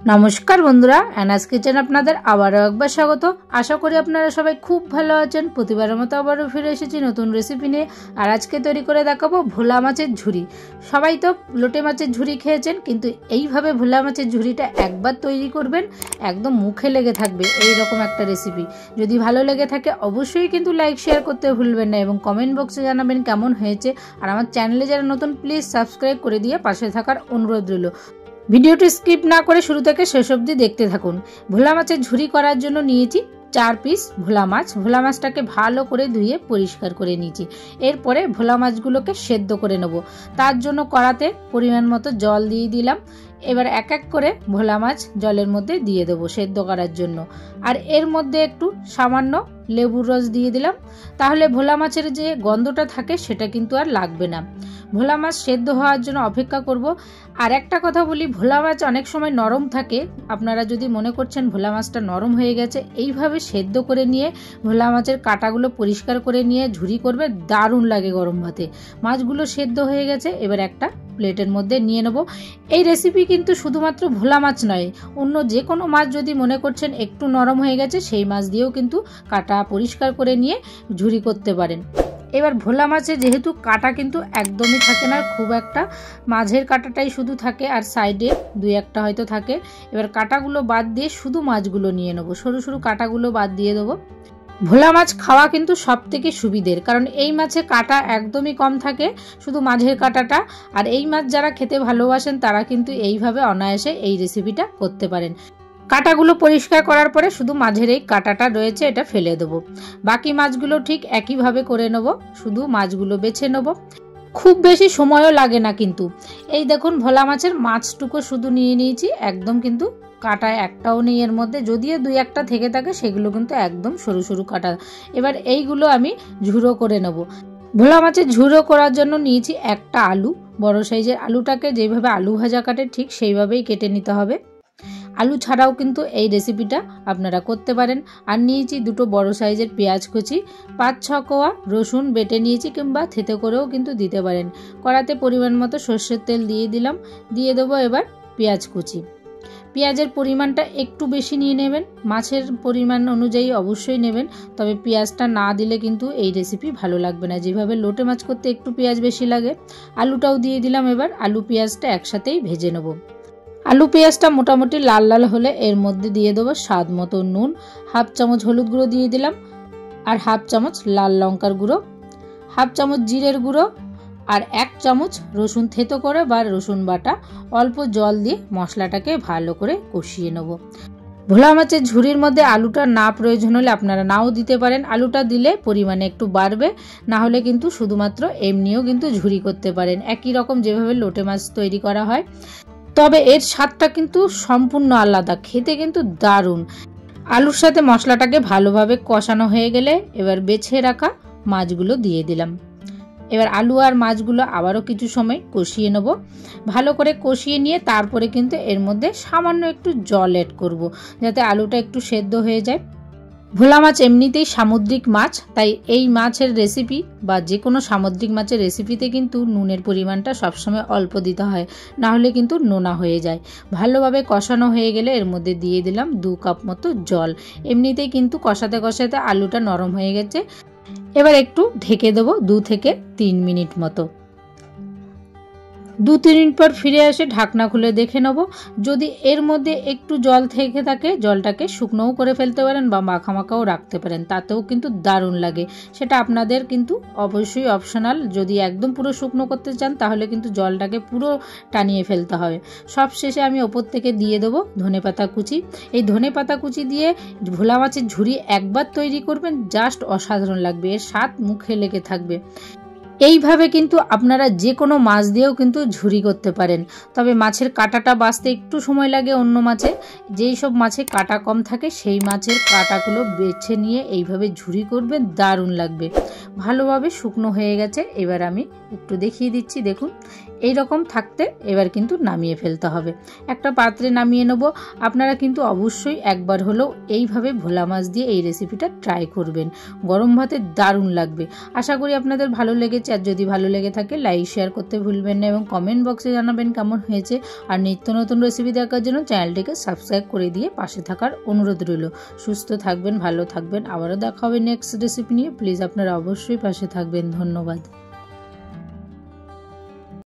নমস্কার বন্ধুরা, অ্যানাস কিচেন আপনাদের আবারও একবার স্বাগত। আশা করি আপনারা সবাই খুব ভালো আছেন। প্রতিবারের মতো আবারও ফিরে এসেছি নতুন রেসিপি নিয়ে। আর আজকে তৈরি করে দেখাবো ভোলা মাছের ঝুরি। সবাই তো লোটে মাছের ঝুরি খেয়েছেন, কিন্তু এইভাবে ভোলা মাছের ঝুরিটা একবার তৈরি করবেন, একদম মুখে লেগে থাকবে এই রকম একটা রেসিপি। যদি ভালো লেগে থাকে অবশ্যই কিন্তু লাইক শেয়ার করতে ভুলবেন না এবং কমেন্ট বক্সে জানাবেন কেমন হয়েছে। আর আমার চ্যানেলে যারা নতুন প্লিজ সাবস্ক্রাইব করে দিয়ে পাশে থাকার অনুরোধ রইল। ভিডিওটি স্কিপ না করে শুরু থেকে শেষ অবধি দেখতে থাকুন। ভোলা মাছের ঝুরি করার জন্য নিয়েছি 4 পিস ভোলা মাছ। ভোলা মাছটাকে ভালো করে ধুয়ে পরিষ্কার করে নিয়েছি। এরপরে ভোলা মাছগুলোকে সেদ্ধ করে নেব। তার জন্য কড়াতে পরিমাণ মতো জল দিয়ে দিলাম। এবার এক এক করে ভোলা মাছ জলের মধ্যে দিয়ে দেবো সেদ্ধ করার জন্য। আর এর মধ্যে একটু সামান্য লেবুর রস দিয়ে দিলাম, তাহলে ভোলা মাছের যে গন্ধটা থাকে সেটা কিন্তু আর লাগবে না। ভোলা মাছ সেদ্ধ হওয়ার জন্য অপেক্ষা করব। আর একটা কথা বলি, ভোলা মাছ অনেক সময় নরম থাকে। আপনারা যদি মনে করছেন ভোলা মাছটা নরম হয়ে গেছে, এইভাবে সেদ্ধ করে নিয়ে ভোলা মাছের কাঁটাগুলো পরিষ্কার করে নিয়ে ঝুরি করবে, দারুণ লাগে গরম ভাতে। মাছগুলো সেদ্ধ হয়ে গেছে, এবার একটা প্লেটের মধ্যে নিয়ে নেব। এই রেসিপি কিন্তু শুধুমাত্র ভোলা মাছ নয়, অন্য যে কোনো মাছ যদি মনে করছেন একটু নরম হয়ে গেছে, সেই মাছ দিয়েও কিন্তু কাঁটা পরিষ্কার করে নিয়ে ঝুরি করতে পারেন। এবার ভোলা মাছে যেহেতু কাঁটা কিন্তু একদমই থাকে না, খুব একটা মাঝের কাঁটাটাই শুধু থাকে আর সাইডে 2-1টা হয়তো থাকে। এবার কাঁটাগুলো বাদ দিয়ে শুধু মাছগুলো নিয়ে নেবো, সরু সরু কাঁটাগুলো বাদ দিয়ে দেবো। ভোলা মাছ খাওয়া কিন্তু সব থেকে সুবিধের, কারণ এই মাছে কাঁটা একদমই কম থাকে, শুধু মাঝের কাঁটাটা। আর এই মাছ যারা খেতে ভালোবাসেন তারা কিন্তু এইভাবে অনায়াসে এই রেসিপিটা করতে পারেন। কাঁটাগুলো পরিষ্কার করার পরে শুধু মাঝের এই কাঁটাটা রয়েছে, এটা ফেলে দেবো। বাকি মাছগুলো ঠিক একইভাবে করে নেব, শুধু মাছগুলো বেছে নেব। খুব বেশি সময়ও লাগে না কিন্তু। এই দেখুন ভোলা মাছের মাছটুকু শুধু নিয়ে নিয়েছি, একদম কিন্তু কাঁটা একটাও নেই এর মধ্যে। যদিও 2-1টা থেকে থাকে, সেগুলো কিন্তু একদম সরু সরু কাঁটা। এবার এইগুলো আমি ঝুড়ো করে নেব। ভোলা মাছের ঝুড়ো করার জন্য নিয়েছি একটা আলু। বড় সাইজের আলুটাকে যেভাবে আলু ভাজা কাটে ঠিক সেইভাবেই কেটে নিতে হবে। আলু ছাড়াও কিন্তু এই রেসিপিটা আপনারা করতে পারেন। আর নিয়েছি 2টো বড় সাইজের পেঁয়াজ কুচি, 5-6 কোয়া রসুন বেটে নিয়েছি, কিংবা থেতো করেও কিন্তু দিতে পারেন। কড়াতে পরিমাণ মতো সর্ষের তেল দিয়ে দিলাম, দিয়ে দেবো এবার পেঁয়াজ কুচি। পেঁয়াজের পরিমাণটা একটু বেশি নিয়ে নেবেন, মাছের পরিমাণ অনুযায়ী অবশ্যই নেবেন। তবে পেঁয়াজটা না দিলে কিন্তু এই রেসিপি ভালো লাগবে না, যেভাবে লোটে মাছ করতে একটু পেঁয়াজ বেশি লাগে। আলুটাও দিয়ে দিলাম, এবার আলু পেঁয়াজটা একসাথেই ভেজে নেব। আলু পেঁয়াজটা মোটামুটি লাল লাল হলে এর মধ্যে দিয়ে দেবো স্বাদ মতো নুন, 1/2 চামচ হলুদ গুঁড়ো দিয়ে দিলাম, আর 1/2 চামচ লাল লঙ্কার গুঁড়ো, 1/2 চামচ জিরের গুঁড়ো, আর 1 চামচ রসুন থেতো করে বা রসুন বাটা। অল্প জল দিয়ে মশলাটাকে ভালো করে কষিয়ে নেব। ভোলা মাছের ঝুরির মধ্যে আলুটা না প্রয়োজন হলে আপনারা নাও দিতে পারেন, আলুটা দিলে পরিমাণে একটু বাড়বে, না হলে কিন্তু শুধুমাত্র এমনিও কিন্তু ঝুরি করতে পারেন, একই রকম যেভাবে লোটে মাছ তৈরি করা হয়। তবে এর স্বাদটা কিন্তু সম্পূর্ণ আলাদা, খেতে কিন্তু দারুণ। আলুর সাথে মশলাটাকে ভালোভাবে কষানো হয়ে গেলে এবার বেছে রাখা মাছগুলো দিয়ে দিলাম। এবার আলু আর মাছগুলো আবারও কিছু সময় কষিয়ে নেব। ভালো করে কষিয়ে নিয়ে তারপরে কিন্তু এর মধ্যে সামান্য একটু জল অ্যাড করব, যাতে আলুটা একটু সেদ্ধ হয়ে যায়। ভোলা মাছ এমনিতেই সামুদ্রিক মাছ, তাই এই মাছের রেসিপি বা যে কোনো সামুদ্রিক মাছের রেসিপিতে কিন্তু নুনের পরিমাণটা সবসময় অল্প দিতে হয়, না হলে কিন্তু নোনা হয়ে যায়। ভালোভাবে কষানো হয়ে গেলে এর মধ্যে দিয়ে দিলাম 2 কাপ মতো জল। এমনিতেই কিন্তু কষাতে কষাতে আলুটা নরম হয়ে গেছে। এবার একটু ঢেকে দেবো 2 থেকে 3 মিনিট মতো। 2-3 মিনিট পর ফিরে এসে ঢাকনা খুলে দেখে নেব। যদি এর মধ্যে একটু জল থেকে থাকে, জলটাকে শুকনোও করে ফেলতে পারেন বা মাখা মাখাও রাখতে পারেন, তাতেও কিন্তু দারুণ লাগে। সেটা আপনাদের কিন্তু অবশ্যই অপশনাল। যদি একদম পুরো শুকনো করতে চান তাহলে কিন্তু জলটাকে পুরো টানিয়ে ফেলতে হবে। সব শেষে আমি ওপর থেকে দিয়ে দেবো ধনেপাতা কুচি। এই ধনেপাতা কুচি দিয়ে ভোলা মাছের ঝুরি একবার তৈরি করবেন, জাস্ট অসাধারণ লাগবে, এর স্বাদ মুখে লেগে থাকবে। এইভাবে কিন্তু আপনারা যে কোনো মাছ দিয়েও কিন্তু ঝুরি করতে পারেন। তবে মাছের কাঁটাটা বাছতে একটু সময় লাগে অন্য মাছে। যেই সব মাছে কাঁটা কম থাকে সেই মাছের কাঁটাগুলো বেছে নিয়ে এইভাবে ঝুরি করবেন, দারুণ লাগবে। ভালোভাবে শুকনো হয়ে গেছে, এবার আমি একটু দেখিয়ে দিচ্ছি। দেখুন এই রকম থাকতে এবার কিন্তু নামিয়ে ফেলতে হবে। একটা পাত্রে নামিয়ে নেব। আপনারা কিন্তু অবশ্যই একবার হলেও এইভাবে ভোলা মাছ দিয়ে এই রেসিপিটা ট্রাই করবেন, গরম ভাতে দারুণ লাগবে। আশা করি আপনাদের ভালো লেগেছে। দিয়েছি। আর যদি ভালো লেগে থাকে লাইক শেয়ার করতে ভুলবেন না এবং কমেন্ট বক্সে জানাবেন কেমন হয়েছে। আর নিত্য নতুন রেসিপি দেখার জন্য চ্যানেলটিকে সাবস্ক্রাইব করে দিয়ে পাশে থাকার অনুরোধ রইল। সুস্থ থাকবেন, ভালো থাকবেন, আবারও দেখা হবে নেক্সট রেসিপি নিয়ে। প্লিজ আপনারা অবশ্যই পাশে থাকবেন। ধন্যবাদ।